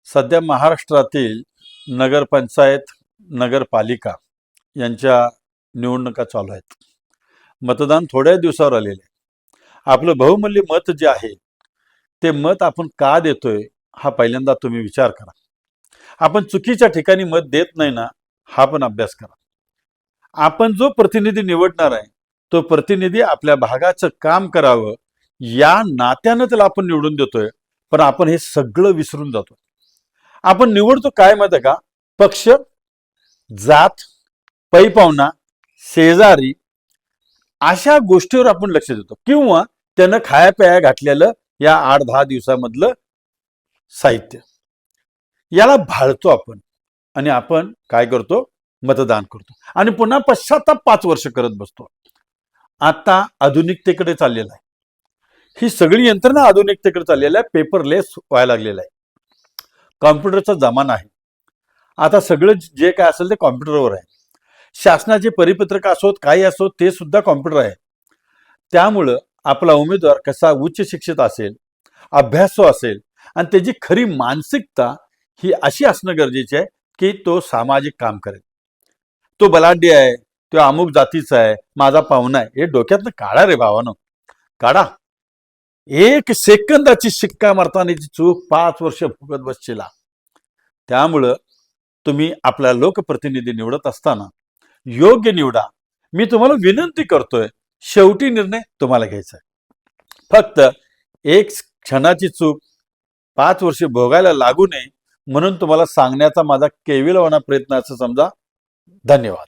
सध्या महाराष्ट्रातील नगरपंचायत, नगरपालिका यांच्या निवडणुका चालू आहेत. मतदान थोड्या दिवसावर आलेले आहे. आपलं बहुमूल्य मत जे आहे ते मत आपण का देतोय हा पहिल्यांदा तुम्ही विचार करा. आपण चुकीच्या ठिकाणी मत देत नाही ना, हा पण अभ्यास करा. आपण जो प्रतिनिधी निवडणार आहे तो प्रतिनिधी आपल्या भागाचं काम करावं या नात्यानं त्याला आपण निवडून देतोय, पण आपण हे सगळं विसरून जातो. आपण निवडतो काय माहिती आहे का? पक्ष, जात, पै-पावना, शेजारी अशा गोष्टीवर आपण लक्ष देतो, किंवा त्यानं खाया प्याया घातलेलं या 8-10 दिवसामधलं साहित्य याला भाळतो आपण, आणि आपण काय करतो? मतदान करतो आणि पुन्हा पश्चाताप 5 वर्ष करत बसतो. आता आधुनिकतेकडे चाललेला आहे. ही सगळी यंत्रणा आधुनिकतेकडे चाललेली आहे. पेपरलेस व्हायला लागलेला आहे. कॉम्प्युटरचा जमाना आहे. आता सगळं जे काय असेल ते कॉम्प्युटरवर आहे. शासनाचे परिपत्रक असोत, काही असोत, ते सुद्धा कॉम्प्युटर आहे. त्यामुळं आपला उमेदवार कसा उच्च शिक्षित असेल, अभ्यासू असेल, आणि त्याची खरी मानसिकता ही अशी असणं गरजेचे आहे की तो सामाजिक काम करेल. तो बलाढ्य आहे, तो अमुक जातीचा आहे, माझा पाहुणा आहे, हे डोक्यातनं काढा रे भावानो, काढा. 1 सेकंदाची शिक्का मारतानाची चूक 5 वर्ष भोगत बसशीला. त्यामुळं तुम्ही आपला लोकप्रतिनिधी निवडत असताना योग्य निवडा. मी तुम्हाला विनंती करतोय, शेवटी निर्णय तुम्हाला घ्यायचा आहे. फक्त 1 क्षणाची चूक 5 वर्ष भोगायला लागू नये म्हणून तुम्हाला सांगण्याचा माझा केविलवाणा प्रयत्न असं समजा. धन्यवाद.